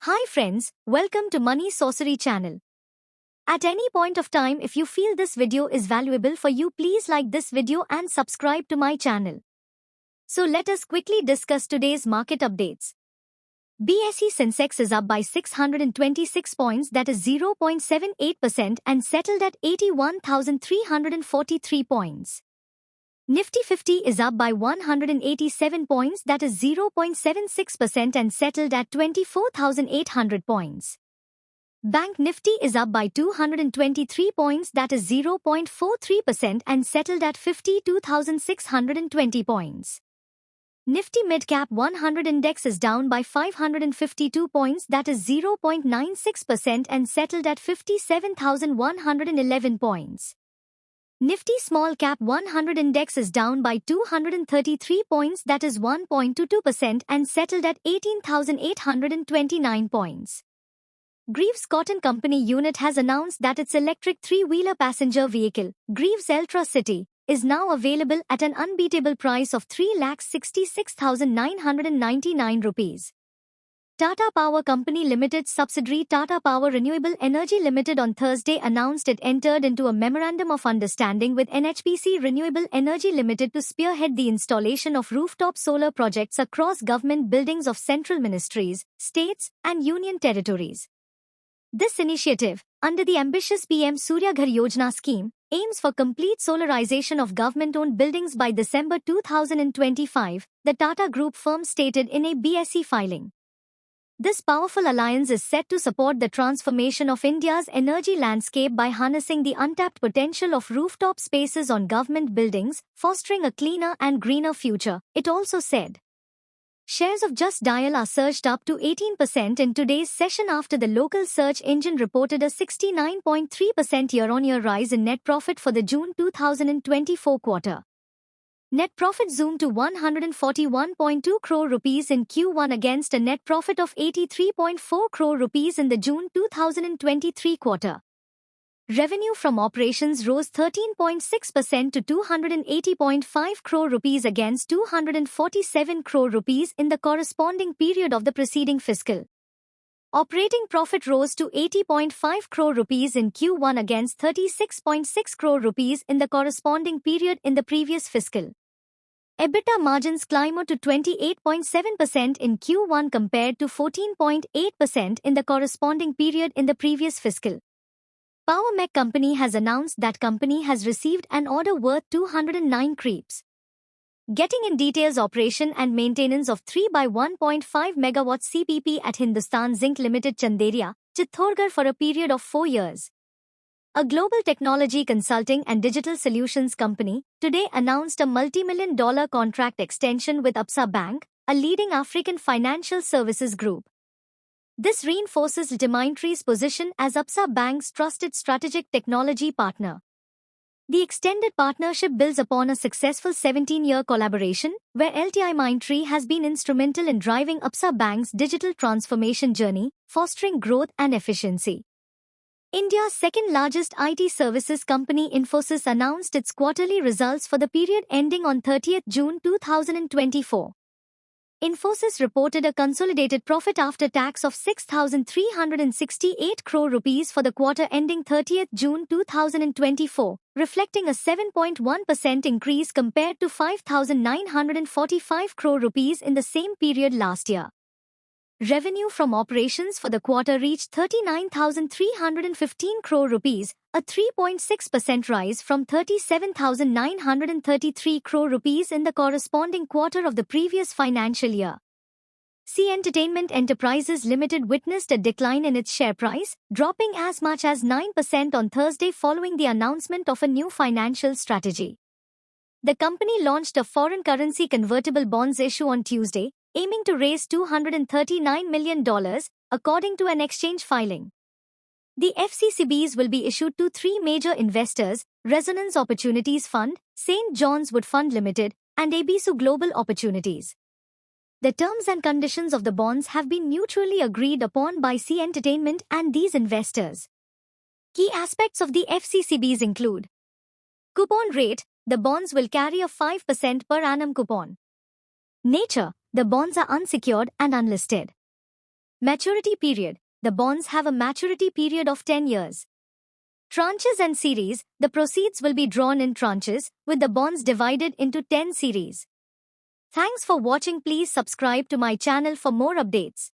Hi friends, welcome to Money Sorcery channel. At any point of time if you feel this video is valuable for you, please like this video and subscribe to my channel. So let us quickly discuss today's market updates. BSE Sensex is up by 626 points, that is 0.78%, and settled at 81,343 points. Nifty 50 is up by 187 points, that is 0.76%, and settled at 24,800 points. Bank Nifty is up by 223 points, that is 0.43%, and settled at 52,620 points. Nifty Midcap 100 Index is down by 552 points, that is 0.96%, and settled at 57,111 points. Nifty Small Cap 100 Index is down by 233 points, that is 1.22%, and settled at 18,829 points. Greaves Cotton Company Unit has announced that its electric three-wheeler passenger vehicle, Greaves Eltra City, is now available at an unbeatable price of 3,66,999 rupees. Tata Power Company Limited's subsidiary Tata Power Renewable Energy Limited on Thursday announced it entered into a memorandum of understanding with NHPC Renewable Energy Limited to spearhead the installation of rooftop solar projects across government buildings of central ministries, states, and union territories. This initiative, under the ambitious PM Surya Ghar Yojana scheme, aims for complete solarization of government-owned buildings by December 2025, the Tata Group firm stated in a BSE filing. This powerful alliance is set to support the transformation of India's energy landscape by harnessing the untapped potential of rooftop spaces on government buildings, fostering a cleaner and greener future, it also said. Shares of Just Dial are surged up to 18% in today's session after the local search engine reported a 69.3% year-on-year rise in net profit for the June 2024 quarter. Net profit zoomed to 141.2 crore rupees in Q1 against a net profit of 83.4 crore rupees in the June 2023 quarter. Revenue from operations rose 13.6% to 280.5 crore rupees against 247 crore rupees in the corresponding period of the preceding fiscal. Operating profit rose to 80.5 crore rupees in Q1 against 36.6 crore rupees in the corresponding period in the previous fiscal. EBITDA margins climbed to 28.7% in Q1 compared to 14.8% in the corresponding period in the previous fiscal. Power Mech Company has announced that company has received an order worth 209 crores. Getting in details, operation and maintenance of 3 by 1.5 MW CPP at Hindustan Zinc Limited Chanderia, Chittorgarh for a period of 4 years. A global technology consulting and digital solutions company today announced a multi-million-dollar contract extension with Absa Bank, a leading African financial services group. This reinforces Demonetry's position as Absa Bank's trusted strategic technology partner. The extended partnership builds upon a successful 17-year collaboration, where LTIMindtree has been instrumental in driving Absa Bank's digital transformation journey, fostering growth and efficiency. India's second-largest IT services company Infosys announced its quarterly results for the period ending on 30th June 2024. Infosys reported a consolidated profit after tax of 6,368 crore rupees for the quarter ending 30th June 2024, reflecting a 7.1% increase compared to 5,945 crore rupees in the same period last year. Revenue from operations for the quarter reached 39,315 crore rupees, a 3.6% rise from 37,933 crore rupees in the corresponding quarter of the previous financial year. Zee Entertainment Enterprises Limited witnessed a decline in its share price, dropping as much as 9% on Thursday following the announcement of a new financial strategy. The company launched a foreign currency convertible bonds issue on Tuesday, aiming to raise $239 million, according to an exchange filing. The FCCBs will be issued to 3 major investors: Resonance Opportunities Fund, St. John's Wood Fund Limited, and Abisu Global Opportunities. The terms and conditions of the bonds have been mutually agreed upon by Zee Entertainment and these investors. Key aspects of the FCCBs include: coupon rate, the bonds will carry a 5% per annum coupon. Nature, the bonds are unsecured and unlisted. Maturity period. The bonds have a maturity period of 10 years. Tranches and series. The proceeds will be drawn in tranches, with the bonds divided into 10 series. Thanks for watching. Please subscribe to my channel for more updates.